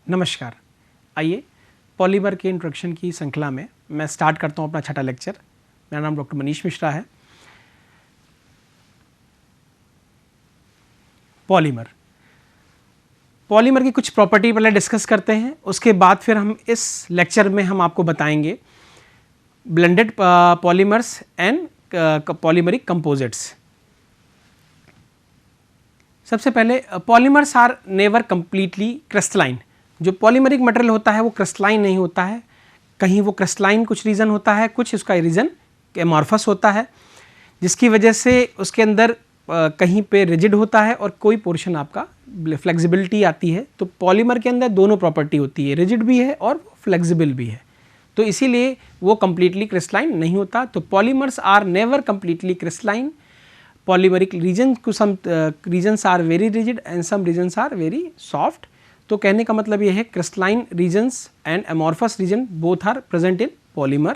नमस्कार। आइए पॉलीमर के इंट्रोडक्शन की श्रृंखला में मैं स्टार्ट करता हूँ अपना छठा लेक्चर। मेरा नाम डॉक्टर मनीष मिश्रा है। पॉलीमर की कुछ प्रॉपर्टी पहले डिस्कस करते हैं, उसके बाद फिर हम इस लेक्चर में हम आपको बताएंगे blended polymers and polymeric composites. सबसे पहले polymers are never completely crystalline. जो पॉलीमरिक मटेरियल होता है वो क्रिस्टलाइन नहीं होता है, कहीं वो क्रिस्टलाइन कुछ रीज़न होता है, कुछ उसका रीज़न एमॉर्फस होता है, जिसकी वजह से उसके अंदर कहीं पे रिजिड होता है और कोई पोर्शन आपका फ्लेक्सिबिलिटी आती है। तो पॉलीमर के अंदर दोनों प्रॉपर्टी होती है, रिजिड भी है और फ्लेक्सिबल भी है, तो इसीलिए वो कंप्लीटली क्रिस्टलाइन नहीं होता। तो polymers are never completely crystalline. Polymeric region some regions are very rigid and some regions are very soft। तो कहने का मतलब ये है crystalline regions and amorphous region both are present in polymer.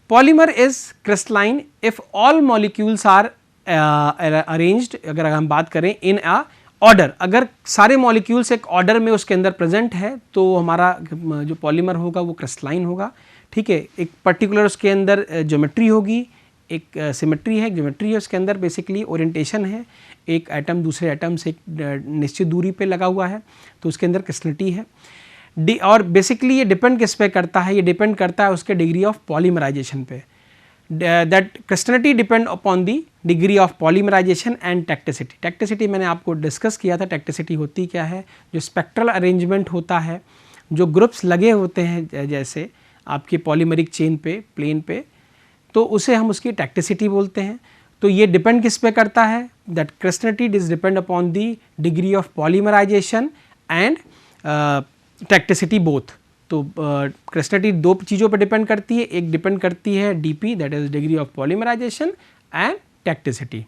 Polymer is crystalline if all molecules are arranged. अगर हम बात करें इन अ ऑर्डर, अगर सारे मॉलिक्यूल्स एक ऑर्डर में उसके अंदर प्रेजेंट है तो हमारा जो पॉलीमर होगा वो क्रिस्टलाइन होगा। ठीक है, एक पर्टिकुलर उसके अंदर ज्योमेट्री होगी, एक सिमेट्री है, ज्योमेट्री है, उसके अंदर बेसिकली ओरिएंटेशन है, एक एटम दूसरे एटम से एक निश्चित दूरी पे लगा हुआ है, तो उसके अंदर क्रिस्टलिटी है। और बेसिकली ये डिपेंड किस पे करता है, ये डिपेंड करता है उसके डिग्री ऑफ पॉलीमराइजेशन पे। That crystallinity depend upon the degree of polymerization and tacticity. Tacticity मैंने आपको डिस्कस किया था, टेक्टिसिटी होती क्या है, जो स्पेक्ट्रल अरेंजमेंट होता है, जो ग्रुप्स लगे होते हैं जैसे आपके पॉलीमरिक चेन पे, प्लेन पे, तो उसे हम उसकी टेक्टिसिटी बोलते हैं। तो ये डिपेंड किस पे करता है, that crystallinity is depend upon the degree of polymerization and tacticity both. तो क्रिस्टलिटी दो चीज़ों पे डिपेंड करती है, एक डिपेंड करती है DP that is degree of polymerization and tacticity.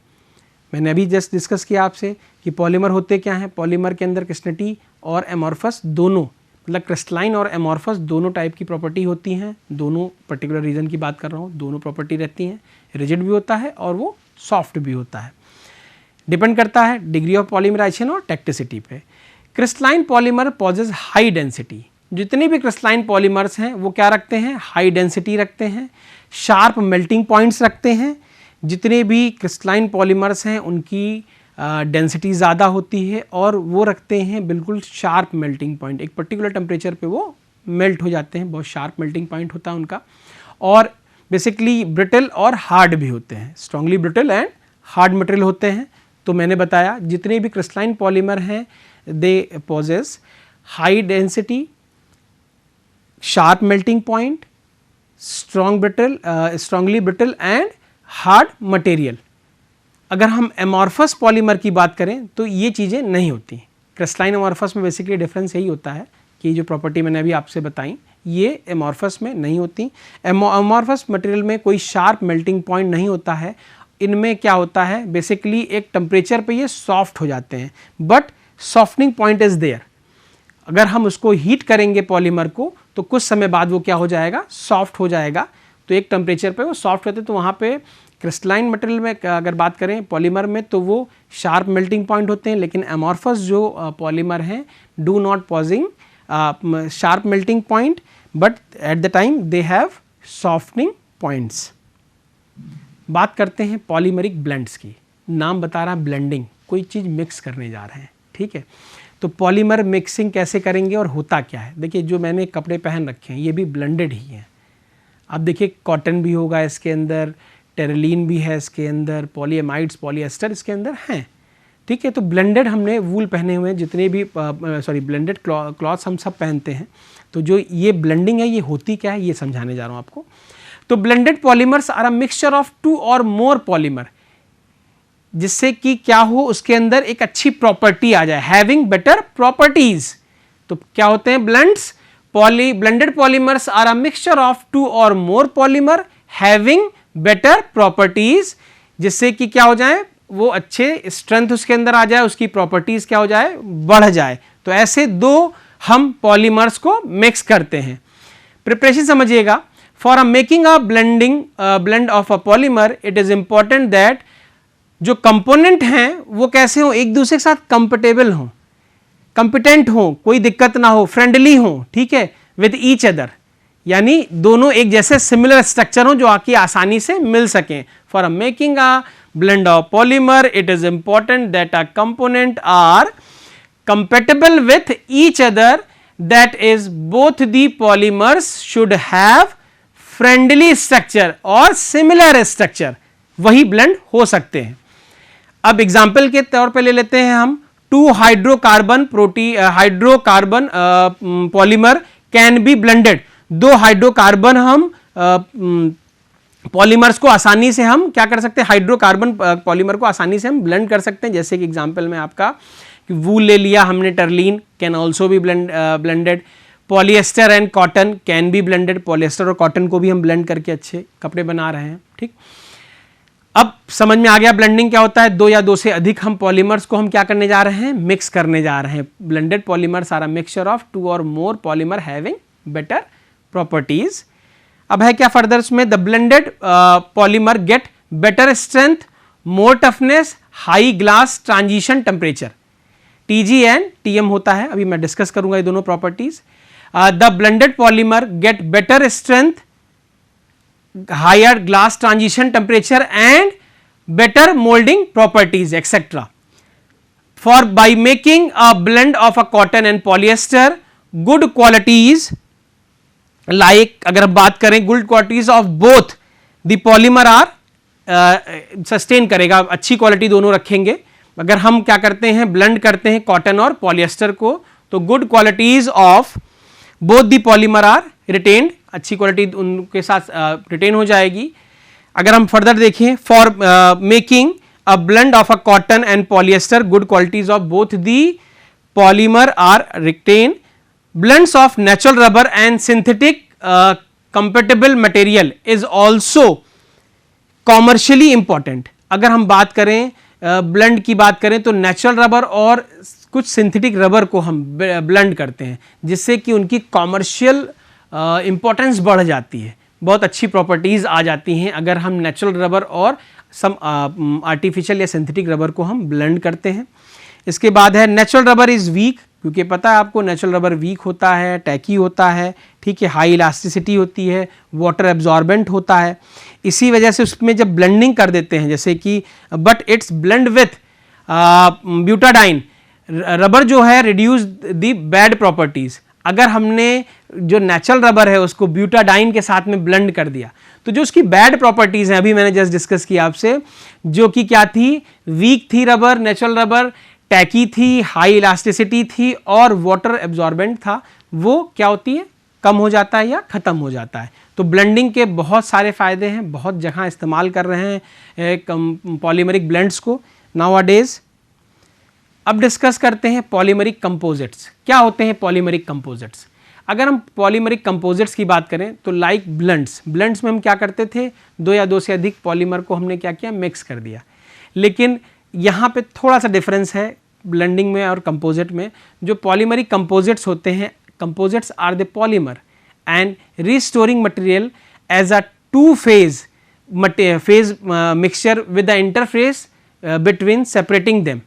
मैंने अभी जस्ट डिस्कस किया आपसे कि पॉलीमर होते क्या हैं। पॉलीमर के अंदर क्रिस्टलिटी और एमॉर्फस दोनों, मतलब क्रिस्टलाइन और एमॉर्फस दोनों टाइप की प्रॉपर्टी होती हैं। दोनों पर्टिकुलर रीजन की बात कर रहा हूँ, दोनों प्रॉपर्टी रहती हैं। रिजिड भी होता है और वो सॉफ्ट भी होता है, डिपेंड करता है डिग्री ऑफ पॉलीमराइजेशन और टेक्टिसिटी पे। Crystalline polymer possess high density. जितने भी क्रिस्टलाइन पॉलीमर्स हैं वो क्या रखते हैं, हाई डेंसिटी रखते हैं, शार्प मेल्टिंग पॉइंट्स रखते हैं। जितने भी क्रिस्टलाइन पॉलीमर्स हैं उनकी डेंसिटी ज़्यादा होती है और वो रखते हैं बिल्कुल शार्प मेल्टिंग पॉइंट। एक पर्टिकुलर टेम्परेचर पे वो मेल्ट हो जाते हैं, बहुत शार्प मेल्टिंग पॉइंट होता है उनका। और बेसिकली ब्रिटल और हार्ड भी होते हैं, strongly brittle and hard material होते हैं। तो मैंने बताया जितने भी क्रिस्टलाइन पॉलीमर हैं they possess high density, sharp melting point, strongly brittle and hard material. अगर हम एमॉर्फस पॉलीमर की बात करें तो ये चीज़ें नहीं होती। क्रिस्टलाइन एमॉर्फस में बेसिकली डिफरेंस यही होता है कि जो प्रॉपर्टी मैंने अभी आपसे बताई ये एमॉर्फस में नहीं होती। एमॉर्फस मटेरियल में कोई शार्प मेल्टिंग पॉइंट नहीं होता है। इनमें क्या होता है, बेसिकली एक टेम्परेचर पे ये सॉफ्ट हो जाते हैं, but softening point is there. अगर हम उसको हीट करेंगे पॉलीमर को तो कुछ समय बाद वो क्या हो जाएगा, सॉफ्ट हो जाएगा। तो एक टेम्परेचर पे वो सॉफ्ट होते हैं। तो वहाँ पे क्रिस्टलाइन मटेरियल में अगर बात करें पॉलीमर में तो वो शार्प मेल्टिंग पॉइंट होते हैं, लेकिन एमॉर्फस जो पॉलीमर हैं do not pausing sharp melting point, but at the time they have softening points. बात करते हैं पॉलीमरिक ब्लेंड्स की। नाम बता रहा है ब्लेंडिंग, कोई चीज़ मिक्स करने जा रहे हैं। ठीक है, तो पॉलीमर मिक्सिंग कैसे करेंगे और होता क्या है। देखिए जो मैंने कपड़े पहन रखे हैं ये भी ब्लेंडेड ही हैं। अब देखिए कॉटन भी होगा इसके अंदर, टेरेलिन भी है इसके अंदर, पॉलीएमाइड्स, पॉलीएस्टर इसके अंदर हैं। ठीक है, तो ब्लेंडेड हमने वूल पहने हुए हैं, जितने भी ब्लेंडेड क्लॉथ्स हम सब पहनते हैं। तो जो ये ब्लेंडिंग है ये होती क्या है ये समझाने जा रहा हूँ आपको। तो blended polymers are a mixture of two और मोर पॉलीमर, जिससे कि क्या हो उसके अंदर एक अच्छी प्रॉपर्टी आ जाए, हैविंग बेटर प्रॉपर्टीज। तो क्या होते हैं blends, blended polymers are a mixture of two और more polymer having better properties, जिससे कि क्या हो जाए वो अच्छे स्ट्रेंथ उसके अंदर आ जाए, उसकी प्रॉपर्टीज क्या हो जाए, बढ़ जाए। तो ऐसे दो हम पॉलीमर्स को मिक्स करते हैं। प्रिपरेशन समझिएगा। For a making a blend of a polymer it is important that जो कंपोनेंट हैं वो कैसे हो, एक दूसरे के साथ कंपेटेबल हों। कंपिटेंट हो, कोई दिक्कत ना हो, फ्रेंडली हो, ठीक है, विद ईच अदर, यानी दोनों एक जैसे सिमिलर स्ट्रक्चर हो जो आके आसानी से मिल सकें. For making a blend of polymer it is important that a component are compatible with each other, that is both the polymers should have friendly structure और similar structure, वही blend हो सकते हैं. अब एग्जाम्पल के तौर पे ले लेते हैं हम 2 hydrocarbon polymer can be blended. 2 hydrocarbon हम पॉलीमर्स को आसानी से हम क्या कर सकते हैं, हाइड्रोकार्बन पॉलीमर को आसानी से हम ब्लेंड कर सकते हैं. जैसे कि एग्जांपल में आपका वूल ले लिया हमने, Terylene can also be blended. Polyester and cotton can be blended. Polyester और कॉटन को भी हम ब्लेंड करके अच्छे कपड़े बना रहे हैं. ठीक, अब समझ में आ गया ब्लेंडिंग क्या होता है. 2 या 2 से अधिक हम पॉलीमर्स को हम क्या करने जा रहे हैं, मिक्स करने जा रहे हैं. Blended polymers are a mixture of 2 और more polymer having better properties. अब है क्या फर्दर इसमें, the blended polymer get better strength, more toughness, high glass transition temperature. TG and TM होता है, अभी मैं डिस्कस करूंगा ये दोनों properties. The blended polymer get better strength, higher glass transition temperature and better moulding properties etcetera. For by making a blend of a cotton and polyester, good qualities like अगर हम बात करें good qualities of both the polymer are sustain करेगा, अच्छी quality दोनों रखेंगे. अगर हम क्या करते हैं, ब्लेंड करते हैं कॉटन और पॉलिएस्टर को, तो good qualities of both the polymer are retained, अच्छी क्वालिटी उनके साथ रिटेन हो जाएगी. अगर हम फर्दर देखें, for making a blend of a cotton and polyester, good qualities of both the polymer are retain. Blends of natural rubber and synthetic compatible material is also commercially important. अगर हम बात करें blend की बात करें तो natural rubber और कुछ सिंथेटिक रबर को हम ब्लेंड करते हैं, जिससे कि उनकी कॉमर्शियल इंपॉर्टेंस बढ़ जाती है, बहुत अच्छी प्रॉपर्टीज आ जाती हैं अगर हम नेचुरल रबर और सम आर्टिफिशियल या सिंथेटिक रबर को हम ब्लेंड करते हैं. इसके बाद है नेचुरल रबर इज वीक, क्योंकि पता है आपको नेचुरल रबर वीक होता है, टैकी होता है, ठीक है, हाई इलास्टिसिटी होती है, वाटर एब्जॉर्बेंट होता है. इसी वजह से उसमें जब ब्लेंडिंग कर देते हैं, जैसे कि but it's blend with butadiene, rubber जो है रिड्यूस द बैड प्रॉपर्टीज. अगर हमने जो नेचुरल रबर है उसको ब्यूटाडाइन के साथ में ब्लेंड कर दिया, तो जो उसकी बैड प्रॉपर्टीज हैं, अभी मैंने जस्ट डिस्कस किया आपसे, जो कि क्या थी, वीक थी रबर, नेचुरल रबर, टैकी थी, हाई इलास्टिसिटी थी और वाटर एब्जॉर्बेंट था, वो क्या होती है, कम हो जाता है या खत्म हो जाता है. तो ब्लेंडिंग के बहुत सारे फायदे हैं, बहुत जगह इस्तेमाल कर रहे हैं पॉलीमरिक ब्लेंड्स को नाउअडेज. अब डिस्कस करते हैं पॉलीमरिक कंपोजिट्स. क्या होते हैं पॉलीमरिक कंपोजिट्स? अगर हम पॉलीमरिक कंपोजिट्स की बात करें तो लाइक ब्लेंड्स में हम क्या करते थे, 2 या 2 से अधिक पॉलीमर को हमने क्या किया, मिक्स कर दिया. लेकिन यहाँ पे थोड़ा सा डिफरेंस है ब्लेंडिंग में और कंपोजिट में. जो पॉलीमरिक कंपोजिट्स होते हैं, composites are the polymer and restoring material as a 2 phase mixture with the interface between separating them,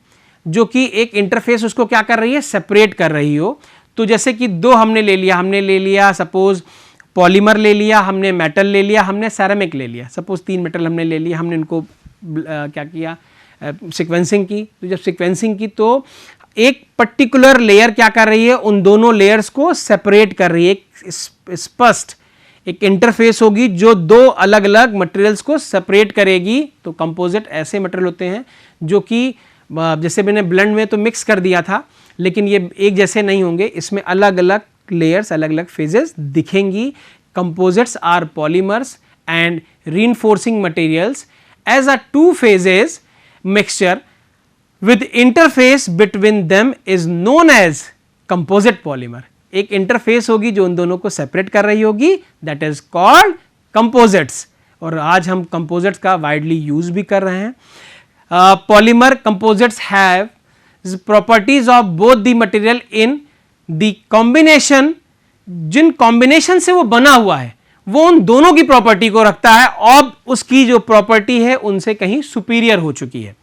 जो कि एक इंटरफेस उसको क्या कर रही है, सेपरेट कर रही हो. तो जैसे कि 2 हमने ले लिया सपोज पॉलीमर ले लिया, हमने मेटल ले लिया, हमने सेरेमिक ले लिया, सपोज 3 मेटल हमने ले लिया, हमने इनको क्या किया, सीक्वेंसिंग की. तो जब सीक्वेंसिंग की तो एक पर्टिकुलर लेयर क्या कर रही है, उन दोनों लेयर्स को सेपरेट कर रही है. एक स्पष्ट एक इंटरफेस होगी जो 2 अलग अलग मटेरियल्स को सेपरेट करेगी. तो कंपोजिट ऐसे मटेरियल होते हैं जो कि जैसे मैंने ब्लेंड में तो मिक्स कर दिया था, लेकिन ये एक जैसे नहीं होंगे, इसमें अलग अलग लेयर्स, अलग अलग फेजेस दिखेंगी. Composites are polymers and reinforcing materials as a 2 phases mixture with interface between them is known as composite polymer. एक इंटरफेस होगी जो उन दोनों को सेपरेट कर रही होगी, दैट इज कॉल्ड कंपोजिट्स. और आज हम कंपोजिट्स का वाइडली यूज भी कर रहे हैं. Polymer composites have properties of both the material in the combination. जिन कॉम्बिनेशन से वो बना हुआ है वो उन दोनों की प्रॉपर्टी को रखता है, और उसकी जो प्रॉपर्टी है उनसे कहीं सुपीरियर हो चुकी है.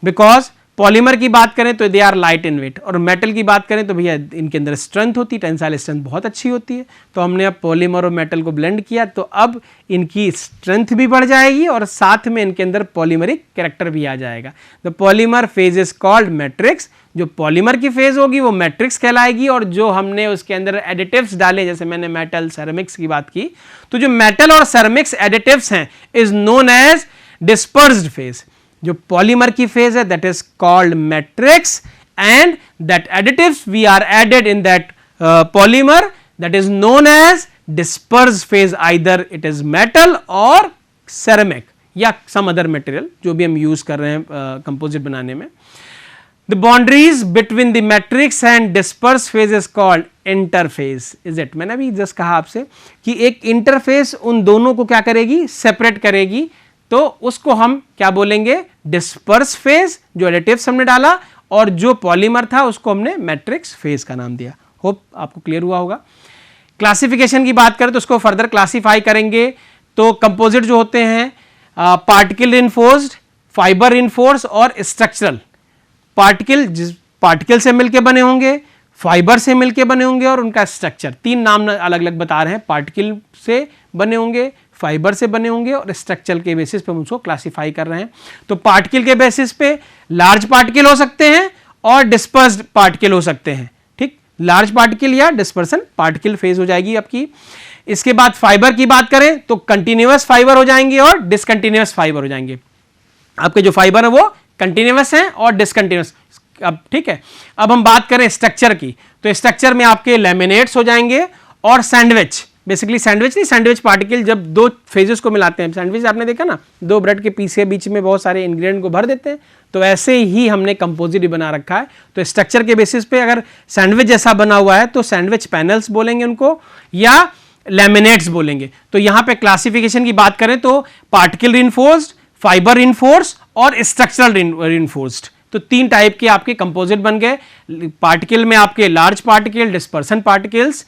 बिकॉज पॉलीमर की बात करें तो they are light in weight, और मेटल की बात करें तो भैया इनके अंदर स्ट्रेंथ होती है, टेंसाइल स्ट्रेंथ बहुत अच्छी होती है। तो हमने अब पॉलीमर और मेटल को ब्लेंड किया तो अब इनकी स्ट्रेंथ भी बढ़ जाएगी और साथ में इनके अंदर पॉलीमरिक कैरेक्टर भी आ जाएगा। The polymer phase is called matrix, जो पॉलीमर की फेज होगी वो मैट्रिक्स कहलाएगी, और जो हमने उसके अंदर एडिटिव्स डाले, जैसे मैंने मेटल सेरेमिक्स की बात की, तो जो मेटल और सेरेमिक्स एडिटिव्स हैं is known as dispersed phase. जो पॉलीमर की फेज है that is called matrix, and that additives we are added in that polymer that is known as dispersed phase, either it is metal और ceramic या some other material जो भी हम use कर रहे हैं कंपोजिट बनाने में। The boundaries between the matrix and dispersed phase is called interface. Is it? मैंने अभी जस्ट कहा आपसे कि एक इंटरफेस उन दोनों को क्या करेगी, सेपरेट करेगी, तो उसको हम क्या बोलेंगे, डिस्पर्स फेज, जो एडिटिव्स हमने डाला, और जो पॉलीमर था उसको हमने मैट्रिक्स फेज का नाम दिया। होप आपको क्लियर हुआ होगा। क्लासिफिकेशन की बात करें तो उसको फर्दर क्लासीफाई करेंगे तो कंपोजिट जो होते हैं पार्टिकल रिइंफोर्स्ड, फाइबर रिइंफोर्स्ड और स्ट्रक्चरल। पार्टिकल जिस पार्टिकल से मिलके बने होंगे, फाइबर से मिलके बने होंगे और उनका स्ट्रक्चर, तीन नाम अलग अलग बता रहे हैं। पार्टिकल से बने होंगे, फाइबर से बने होंगे और स्ट्रक्चर के बेसिस पे हम उसको क्लासिफाई कर रहे हैं। तो पार्टिकल के बेसिस पे लार्ज पार्टिकल हो सकते हैं और डिस्पर्स्ड पार्टिकल हो सकते हैं। ठीक, लार्ज पार्टिकल या डिस्पर्सन पार्टिकल फेज हो जाएगी आपकी। इसके बाद फाइबर की बात करें तो कंटिन्यूअस फाइबर हो जाएंगे और डिसकंटिन्यूअस फाइबर हो जाएंगे। आपके जो फाइबर है वो कंटिन्यूअस हैं और डिसकंटिन्यूअस। अब ठीक है, अब हम बात करें स्ट्रक्चर की, तो स्ट्रक्चर में आपके लैमिनेट्स हो जाएंगे और सैंडविच, बेसिकली सैंडविच नहीं, सैंडविच पार्टिकल जब दो फेजेस को मिलाते हैं। सैंडविच आपने देखा ना, दो ब्रेड के पीस के बीच में बहुत सारे इंग्रेडिएंट को भर देते हैं, तो ऐसे ही हमने कंपोजिट बना रखा है। तो स्ट्रक्चर के बेसिस पे अगर सैंडविच जैसा बना हुआ है तो सैंडविच पैनल्स बोलेंगे उनको या लैमिनेट्स बोलेंगे। तो यहां पे क्लासिफिकेशन की बात करें तो पार्टिकल रिइंफोर्स्ड, फाइबर रिइंफोर्स्ड और स्ट्रक्चरल रिइंफोर्स्ड, तो तीन टाइप के आपके कंपोजिट बन गए। पार्टिकल में आपके large particle, dispersion particles,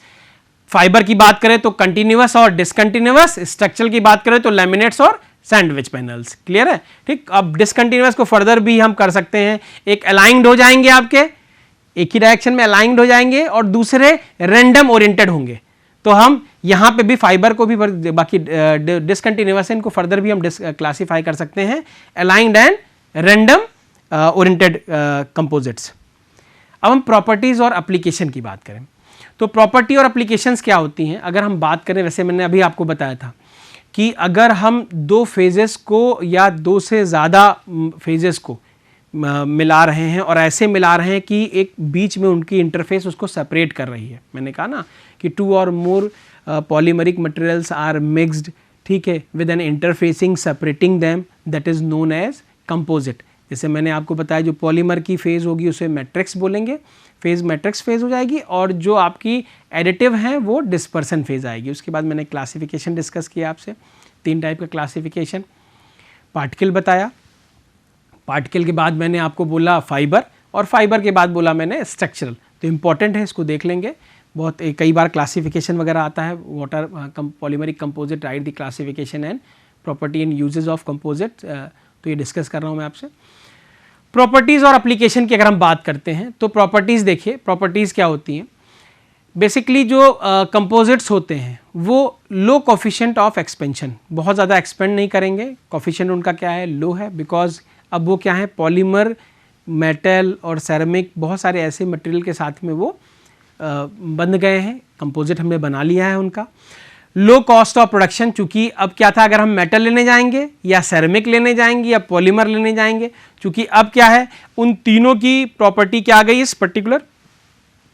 fibre की बात करें तो कंटिन्यूअस और डिसकंटिन्यूअस, स्ट्रक्चरल की बात करें तो लैमिनेट्स और सैंडविच पैनल्स। क्लियर है? ठीक, अब डिसकंटिन्यूअस को फर्दर भी हम कर सकते हैं। एक अलाइंड हो जाएंगे, आपके एक ही डायरेक्शन में अलाइंड हो जाएंगे और दूसरे रैंडम ओरिएंटेड होंगे। तो हम यहां पे भी फाइबर को भी, बाकी डिसकंटिन्यूअस इनको फर्दर भी हम क्लासिफाई कर सकते हैं, aligned and random oriented composites. अब हम प्रॉपर्टीज और एप्लीकेशन की बात करें तो प्रॉपर्टी और एप्लीकेशंस क्या होती हैं। अगर हम बात करें, वैसे मैंने अभी आपको बताया था कि अगर हम दो फेजेस को या दो से ज़्यादा फेजेस को मिला रहे हैं और ऐसे मिला रहे हैं कि एक बीच में उनकी इंटरफेस उसको सेपरेट कर रही है, मैंने कहा ना कि टू और more polymeric materials are mixed, ठीक है, with an interfacing separating them, that is known as composite. जैसे मैंने आपको बताया जो पॉलीमर की फेज होगी उसे मैट्रिक्स बोलेंगे, फेज मैट्रिक्स फेज हो जाएगी, और जो आपकी एडिटिव हैं वो डिस्पर्सन फेज आएगी। उसके बाद मैंने क्लासिफिकेशन डिस्कस किया आपसे, तीन टाइप का क्लासिफिकेशन। पार्टिकल बताया, पार्टिकल के बाद मैंने आपको बोला फाइबर, और फाइबर के बाद बोला मैंने स्ट्रक्चरल। तो इंपॉर्टेंट है, इसको देख लेंगे। बहुत कई बार क्लासिफिकेशन वगैरह आता है, water polymeric composite, right the classification and property and uses of composite, तो ये डिस्कस कर रहा हूँ मैं आपसे। प्रॉपर्टीज़ और एप्लीकेशन की अगर हम बात करते हैं तो प्रॉपर्टीज़ देखिए, प्रॉपर्टीज़ क्या होती हैं। बेसिकली जो कंपोजिट्स होते हैं वो लो कोफिशिएंट ऑफ एक्सपेंशन, बहुत ज़्यादा एक्सपेंड नहीं करेंगे। कोफिशिएंट उनका क्या है, लो है, बिकॉज अब वो क्या है, पॉलीमर, मेटल और सेरेमिक, बहुत सारे ऐसे मटेरियल के साथ में वो बन गए हैं, कंपोजिट हमने बना लिया है उनका। लो कॉस्ट ऑफ प्रोडक्शन, चूंकि अब क्या था, अगर हम मेटल लेने जाएंगे या सेरेमिक लेने जाएंगे या पॉलीमर लेने जाएंगे, चूंकि अब क्या है, उन तीनों की प्रॉपर्टी क्या आ गई इस पर्टिकुलर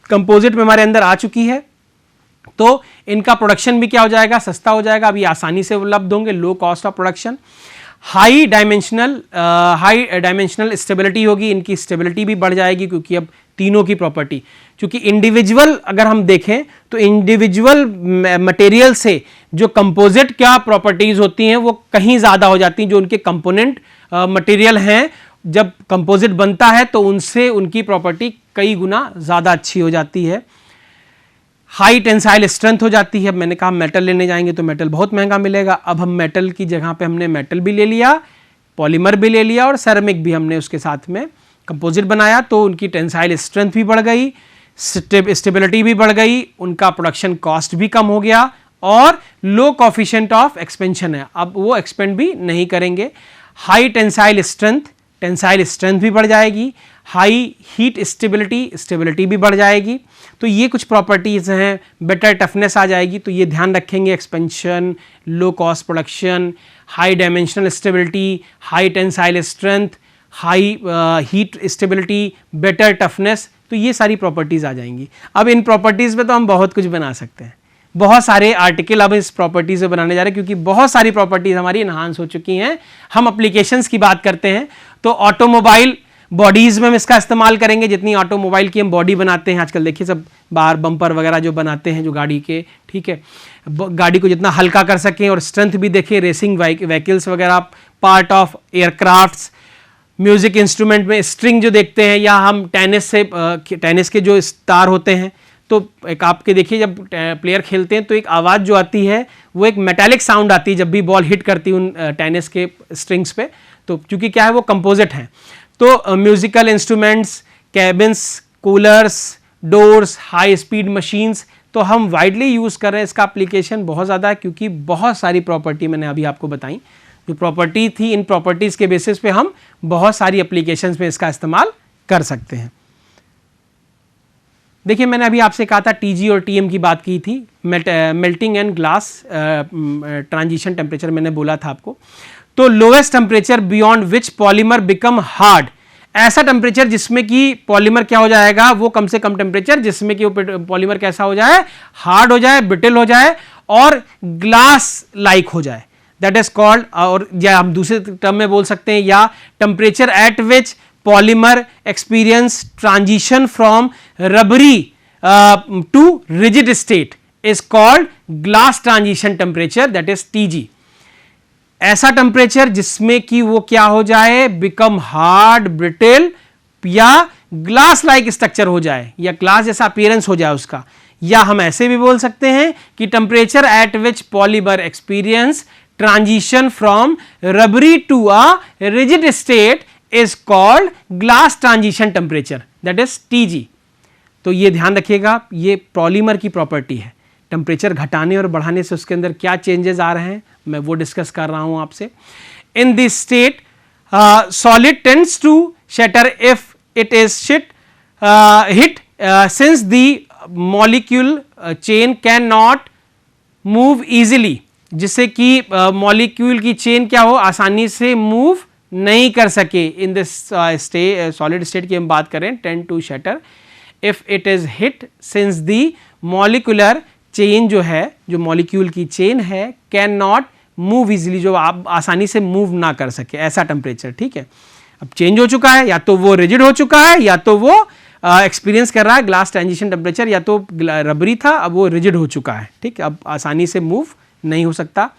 कंपोजिट में हमारे अंदर आ चुकी है, तो इनका प्रोडक्शन भी क्या हो जाएगा, सस्ता हो जाएगा। अभी आसानी से उपलब्ध होंगे, low cost of production. High dimensional stability होगी, इनकी स्टेबिलिटी भी बढ़ जाएगी, क्योंकि अब तीनों की प्रॉपर्टी, क्योंकि इंडिविजुअल अगर हम देखें तो इंडिविजुअल मटेरियल से जो कंपोजिट क्या प्रॉपर्टीज होती हैं वो कहीं ज़्यादा हो जाती हैं। जो उनके कंपोनेंट मटेरियल हैं, जब कंपोजिट बनता है तो उनसे उनकी प्रॉपर्टी कई गुना ज़्यादा अच्छी हो जाती है। हाई टेंसाइल स्ट्रेंथ हो जाती है। मैंने कहा मेटल लेने जाएंगे तो मेटल बहुत महंगा मिलेगा, अब हम मेटल की जगह पे हमने मेटल भी ले लिया, पॉलीमर भी ले लिया और सेरेमिक भी हमने उसके साथ में कंपोजिट बनाया तो उनकी टेंसाइल स्ट्रेंथ भी बढ़ गई, स्टेबिलिटी भी बढ़ गई, उनका प्रोडक्शन कॉस्ट भी कम हो गया और लो कॉफिशिएंट ऑफ एक्सपेंशन है, अब वो एक्सपेंड भी नहीं करेंगे। हाई टेंसाइल स्ट्रेंथ भी बढ़ जाएगी, हाई हीट स्टेबिलिटी भी बढ़ जाएगी। तो ये कुछ प्रॉपर्टीज हैं, बेटर टफनेस आ जाएगी, तो ये ध्यान रखेंगे, expansion, low cost production, high dimensional stability, high tensile strength, high heat stability, better toughness, तो ये सारी प्रॉपर्टीज आ जाएंगी। अब इन प्रॉपर्टीज पे तो हम बहुत कुछ बना सकते हैं, बहुत सारे आर्टिकल अब इस प्रॉपर्टीज से बनाने जा रहे हैं, क्योंकि बहुत सारी प्रॉपर्टीज हमारी इन्हांस हो चुकी हैं। हम एप्लीकेशंस की बात करते हैं तो ऑटोमोबाइल बॉडीज में हम इसका इस्तेमाल करेंगे, जितनी ऑटोमोबाइल की हम बॉडी बनाते हैं आजकल, देखिए सब बाहर बम्पर वगैरह जो बनाते हैं जो गाड़ी के, ठीक है, गाड़ी को जितना हल्का कर सकें और स्ट्रेंथ भी देखें, रेसिंग व्हीकल्स वगैरह, part of aircrafts, music instrument में स्ट्रिंग जो देखते हैं, या हम टेनिस के जो तार होते हैं, तो एक आपके देखिए जब प्लेयर खेलते हैं तो एक आवाज़ जो आती है वो एक मेटालिक साउंड आती है जब भी बॉल हिट करती है उन टेनिस के स्ट्रिंग्स पे, तो क्योंकि क्या है वो कंपोजिट हैं। तो musical instruments, cabins, coolers, doors, high speed machines, तो हम वाइडली यूज़ कर रहे हैं, इसका एप्लीकेशन बहुत ज़्यादा है, क्योंकि बहुत सारी प्रॉपर्टी मैंने अभी आपको बताई, जो प्रॉपर्टी थी इन प्रॉपर्टीज़ के बेसिस पे हम बहुत सारी एप्लीकेशंस में इसका इस्तेमाल कर सकते हैं। देखिए मैंने अभी आपसे कहा था टीजी और टीएम की बात की थी, melting and glass transition temperature मैंने बोला था आपको। तो lowest temperature beyond which polymer become hard, ऐसा टेम्परेचर जिसमें कि पॉलीमर क्या हो जाएगा, वो कम से कम टेम्परेचर जिसमें कि वो पॉलीमर कैसा हो जाए, हार्ड हो जाए, ब्रिटल हो जाए और ग्लास लाइक हो जाए, दैट इज कॉल्ड, और या हम दूसरे टर्म में बोल सकते हैं, या temperature at which polymer experience transition from rubbery to rigid state is called glass transition temperature, that is TG। ऐसा टेम्परेचर जिसमें कि वो क्या हो जाए, बिकम हार्ड, ब्रिटेल या ग्लास लाइक स्ट्रक्चर हो जाए, या ग्लास जैसा अपीयरेंस हो जाए उसका, या हम ऐसे भी बोल सकते हैं कि temperature at which polymer experience transition from rubbery to a rigid state is called glass transition temperature, that is TG। तो ये ध्यान रखिएगा, ये पॉलीमर की प्रॉपर्टी है, टेम्परेचर घटाने और बढ़ाने से उसके अंदर क्या चेंजेस आ रहे हैं मैं वो डिस्कस कर रहा हूं आपसे। In this state solid tends to shatter if it is hit since the molecule chain can not move easily, जिससे कि मॉलिक्यूल की चेन क्या हो, आसानी से मूव नहीं कर सके। इन दिस सॉलिड स्टेट की हम बात करें, tend to shatter if it is hit since the molecular chain जो है, जो मॉलिक्यूल की चेन है, कैन नॉट मूव इजीली, जो आप आसानी से मूव ना कर सके, ऐसा टेम्परेचर, ठीक है। अब चेंज हो चुका है, या तो वो रिजिड हो चुका है, या तो वो एक्सपीरियंस कर रहा है ग्लास ट्रांजिशन टेम्परेचर, या तो रबरी था अब वो रिजिड हो चुका है, ठीक है, अब आसानी से मूव नहीं हो सकता।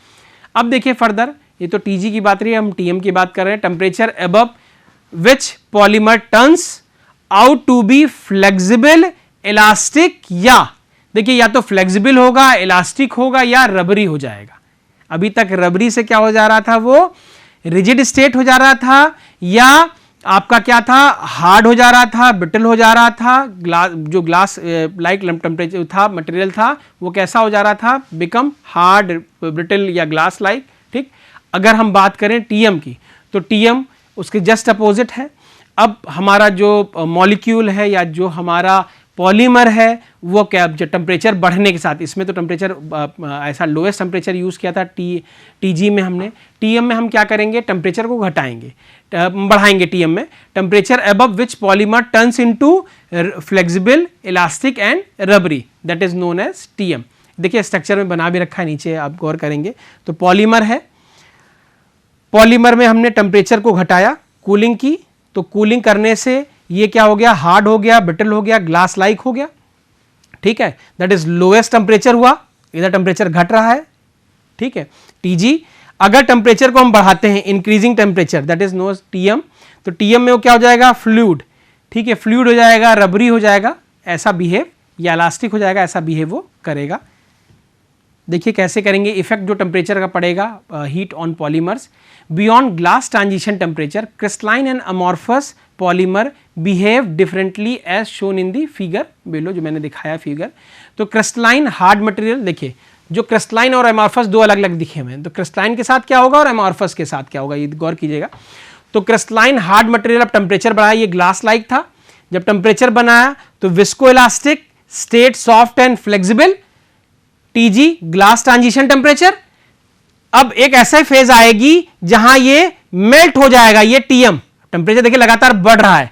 अब देखिए फर्दर, ये तो टीजी की बात रही है, हम टीएम की बात कर रहे हैं। Temperature above which polymer turns out to be flexible, elastic, या देखिए या तो फ्लेक्सिबल होगा, इलास्टिक होगा, या रबरी हो जाएगा। अभी तक रबरी से क्या हो जा रहा था, वो रिजिड स्टेट हो जा रहा था, या आपका क्या था, हार्ड हो जा रहा था, ब्रिटल हो जा रहा था। जो ग्लास लाइक टेम्परेचर था, मटेरियल था, वो कैसा हो जा रहा था, बिकम हार्ड, ब्रिटल या ग्लास लाइक, ठीक। अगर हम बात करें टीएम की, तो टीएम उसके जस्ट अपोजिट है। अब हमारा जो मॉलिक्यूल है या जो हमारा पॉलीमर है वो क्या, जो टेम्परेचर बढ़ने के साथ, इसमें तो टेम्परेचर ऐसा लोएस्ट टेम्परेचर यूज़ किया था टीजी में हमने, टीएम में हम क्या करेंगे, टेम्परेचर को घटाएंगे, बढ़ाएंगे टीएम में। Temperature above which polymer turns into flexible, elastic and rubbery, that is known as TM. देखिए स्ट्रक्चर में बना भी रखा है, नीचे आप गौर करेंगे तो पॉलीमर है, पॉलीमर में हमने टेम्परेचर को घटाया, कूलिंग की, तो कूलिंग करने से ये क्या हो गया, हार्ड हो गया, ब्रिटल हो गया, ग्लास लाइक हो गया, ठीक है, दैट इज लोएस्ट टेम्परेचर हुआ, इधर टेम्परेचर घट रहा है, ठीक है, टीजी। अगर टेम्परेचर को हम बढ़ाते हैं, increasing temperature, that is known TM, तो टीएम में वो क्या हो जाएगा, फ्लूइड, ठीक है, फ्लूइड हो जाएगा, रबरी हो जाएगा, ऐसा बिहेव, या इलास्टिक हो जाएगा, ऐसा बिहेव वो करेगा। देखिए कैसे करेंगे, इफेक्ट जो टेम्परेचर का पड़ेगा heat on polymers beyond glass transition temperature, crystalline and amorphous polymer behave differently as shown in the figure below, जो मैंने दिखाया फिगर। तो क्रिस्टलाइन हार्ड मटेरियल, देखिए जो क्रिस्टलाइन और एमॉर्फस दो अलग अलग दिखे हुए हैं, तो क्रिस्टलाइन के साथ क्या होगा और एमॉर्फस के साथ क्या होगा, ये गौर कीजिएगा। तो क्रिस्टलाइन हार्ड मटेरियल, अब टेम्परेचर बढ़ाया, ये ग्लास लाइक था, जब टेम्परेचर बनाया तो visco elastic, state soft and flexible, TG glass transition temperature. अब एक ऐसा फेज आएगी जहां ये मेल्ट हो जाएगा, ये टीएम, टेम्परेचर देखिए लगातार बढ़ रहा है।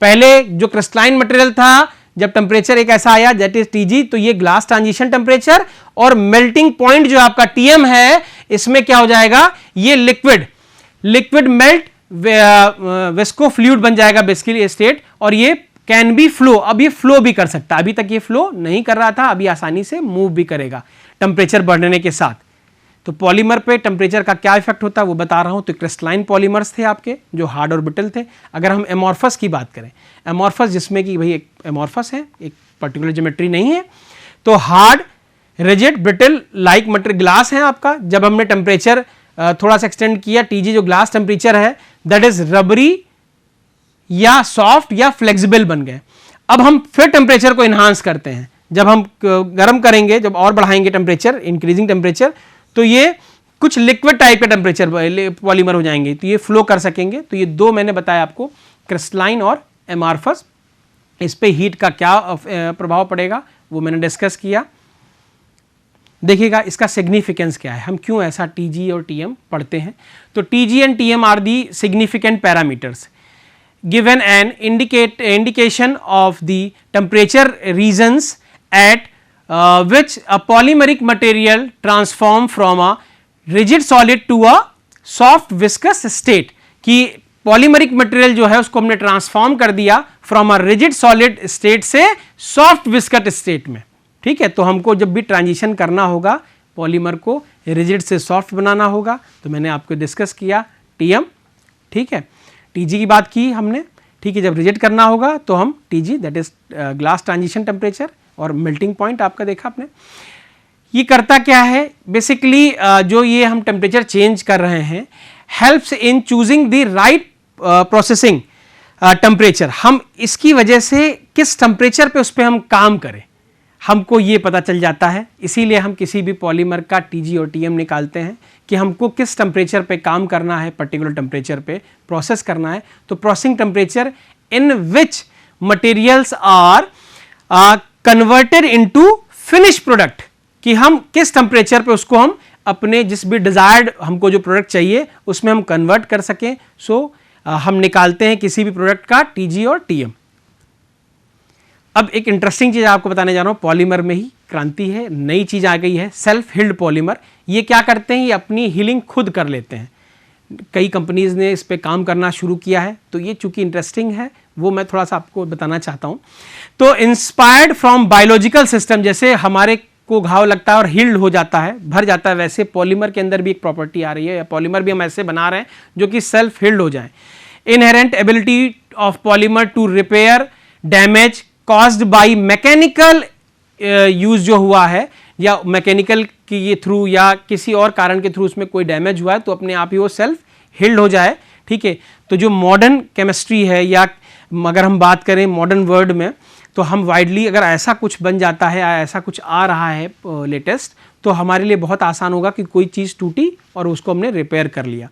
पहले जो क्रिस्टलाइन मटेरियल था, जब टेम्परेचर एक ऐसा आया दैट इज टीजी, तो ये ग्लास ट्रांजिशन टेम्परेचर, और मेल्टिंग पॉइंट जो आपका टीएम है, इसमें क्या हो जाएगा, ये लिक्विड मेल्ट विस्को फ्लूइड बन जाएगा बेसिकली स्टेट, और ये कैन बी फ्लो, अब ये फ्लो भी कर सकता है, अभी तक ये फ्लो नहीं कर रहा था, अभी आसानी से मूव भी करेगा टेम्परेचर बढ़ने के साथ। तो पॉलीमर पे टेम्परेचर का क्या इफेक्ट होता है वो बता रहा हूं। तो क्रिस्टलाइन पॉलीमर्स थे आपके जो हार्ड और ब्रिटल थे। अगर हम एमॉर्फस की बात करें, एमॉर्फस जिसमें कि भाई एक एमॉर्फस है, एक पर्टिकुलर ज्योमेट्री नहीं है, तो hard, rigid, brittle like material glass है आपका। जब हमने टेम्परेचर थोड़ा सा एक्सटेंड किया, टीजी जो ग्लास टेम्परेचर है दैट इज रबरी या सॉफ्ट या फ्लेक्सिबल बन गए। अब हम फिर टेम्परेचर को इन्हांस करते हैं, जब हम गर्म करेंगे, जब और बढ़ाएंगे टेम्परेचर, इंक्रीजिंग टेम्परेचर, तो ये कुछ लिक्विड टाइप के टेम्परेचर पॉलीमर हो जाएंगे, तो ये फ्लो कर सकेंगे। तो ये दो मैंने बताया आपको, क्रिस्टलाइन और एमॉर्फस। इस पे हीट का क्या प्रभाव पड़ेगा वो मैंने डिस्कस किया। देखिएगा इसका सिग्निफिकेंस क्या है, हम क्यों ऐसा टीजी और टीएम पढ़ते हैं। तो TG and TM are the significant parameters given an indication of the temperature regions at which a polymeric material transform from a rigid solid to a soft viscous state, कि polymeric material जो है उसको हमने transform कर दिया from a rigid solid state से soft viscous state में। ठीक है, तो हमको जब भी ट्रांजिशन करना होगा पॉलीमर को रिजिड से सॉफ्ट बनाना होगा, तो मैंने आपको डिस्कस किया टीएम। ठीक है, टीजी की बात की हमने। ठीक है, जब रिजेक्ट करना होगा तो हम TG that is glass transition temperature, और मेल्टिंग पॉइंट आपका देखा आपने। ये करता क्या है बेसिकली, जो ये हम टेम्परेचर चेंज कर रहे हैं helps in choosing the right processing temperature. हम इसकी वजह से किस टेम्परेचर पे उस पर हम काम करें हमको ये पता चल जाता है। इसीलिए हम किसी भी पॉलीमर का टीजी और टीएम निकालते हैं कि हमको किस टेम्परेचर पे काम करना है, पर्टिकुलर टेम्परेचर पे प्रोसेस करना है। तो processing temperature in which materials are converted into finish product, कि हम किस टेम्परेचर पे उसको हम अपने जिस भी डिजायर्ड हमको जो प्रोडक्ट चाहिए उसमें हम कन्वर्ट कर सकें। सो हम निकालते हैं किसी भी प्रोडक्ट का टीजी और टीएम। अब एक इंटरेस्टिंग चीज आपको बताने जा रहा हूं, पॉलीमर में ही क्रांति है, नई चीज आ गई है, सेल्फ हील्ड पॉलीमर। ये क्या करते हैं, ये अपनी हीलिंग खुद कर लेते हैं। कई कंपनीज ने इस पे काम करना शुरू किया है, तो ये चूंकि इंटरेस्टिंग है वो मैं थोड़ा सा आपको बताना चाहता हूं। तो इंस्पायर्ड फ्रॉम बायोलॉजिकल सिस्टम, जैसे हमारे को घाव लगता है और हील्ड हो जाता है, भर जाता है, वैसे पॉलीमर के अंदर भी एक प्रॉपर्टी आ रही है, या पॉलीमर भी हम ऐसे बना रहे हैं जो कि सेल्फ हील्ड हो जाए। Inherent ability of polymer to repair damage caused by mechanical use जो हुआ है, या मैकेनिकल के थ्रू या किसी और कारण के थ्रू उसमें कोई डैमेज हुआ है, तो अपने आप ही वो सेल्फ हील्ड हो जाए। ठीक है, तो जो मॉडर्न केमिस्ट्री है, या अगर हम बात करें मॉडर्न वर्ल्ड में, तो हम वाइडली अगर ऐसा कुछ बन जाता है या ऐसा कुछ आ रहा है लेटेस्ट, तो हमारे लिए बहुत आसान होगा कि कोई चीज़ टूटी और उसको हमने रिपेयर कर लिया।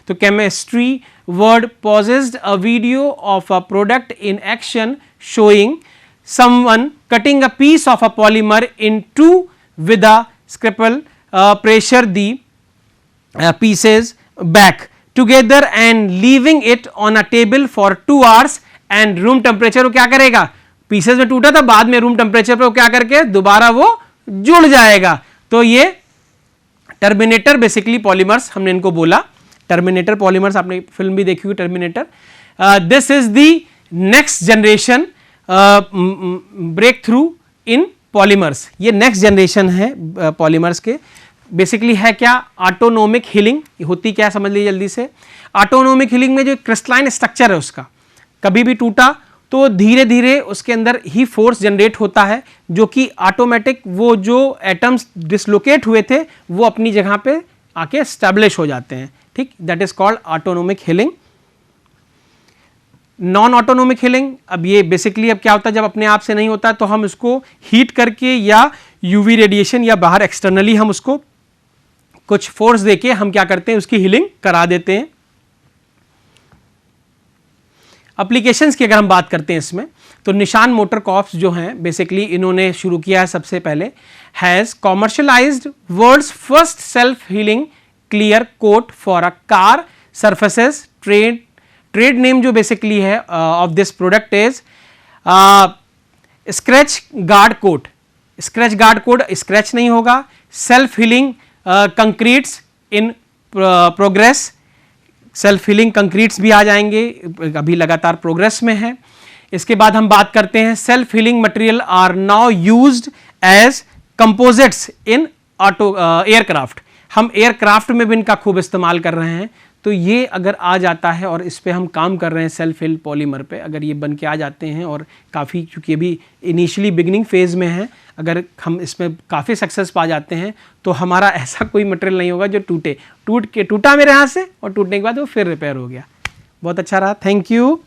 तो chemistry world possessed a video of a product in action showing someone cutting a piece of a polymer in two with a scalpel, pressure the pieces back together and leaving it on a table for 2 hours and room temperature। वो क्या करेगा, pieces में टूटा था, बाद में room temperature पे वो क्या करके दोबारा वो जुड़ जाएगा। तो ये टर्मिनेटर बेसिकली पॉलीमर्स हमने इनको बोला, टर्मिनेटर पॉलीमर्स। आपने फिल्म भी देखी हुई Terminator. This is the next generation breakthrough in polymers. ये नेक्स्ट जनरेशन है पॉलीमर्स के। बेसिकली है क्या, ऑटोनोमिक हीलिंग होती क्या समझ लीजिए जल्दी से। ऑटोनोमिक हीलिंग में जो क्रिस्टलाइन स्ट्रक्चर है उसका कभी भी टूटा तो धीरे धीरे उसके अंदर ही फोर्स जनरेट होता है जो कि ऑटोमेटिक वो जो एटम्स डिसलोकेट हुए थे वो अपनी जगह पे आके स्टैब्लिश हो जाते हैं, ठीक। That is called autonomic healing. Non autonomic healing, अब ये बेसिकली अब क्या होता है, जब अपने आप से नहीं होता तो हम उसको हीट करके या यूवी रेडिएशन या बाहर एक्सटर्नली हम उसको कुछ फोर्स देके हम क्या करते हैं, उसकी हीलिंग करा देते हैं। एप्लीकेशंस की अगर हम बात करते हैं इसमें, तो निशान मोटर कॉर्प्स जो हैं बेसिकली इन्होंने शुरू किया है सबसे पहले, has commercialized world's first self healing clear coat for a car surfaces. Trade name जो बेसिकली है of this product is scratch guard coat. Scratch guard coat, scratch नहीं होगा। Self healing concretes in progress, self healing concretes भी आ जाएंगे, अभी लगातार progress में है। इसके बाद हम बात करते हैं self healing material are now used as composites in auto aircraft. हम एयरक्राफ्ट में भी इनका खूब इस्तेमाल कर रहे हैं। तो ये अगर आ जाता है और इस पे हम काम कर रहे हैं सेल्फ हील पॉलीमर पे, अगर ये बन के आ जाते हैं और काफ़ी, क्योंकि अभी इनिशियली बिगनिंग फेज में है, अगर हम इसमें काफ़ी सक्सेस पा जाते हैं तो हमारा ऐसा कोई मटेरियल नहीं होगा जो टूटा मेरे यहाँ से और टूटने के बाद वो फिर रिपेयर हो गया। बहुत अच्छा रहा, थैंक यू।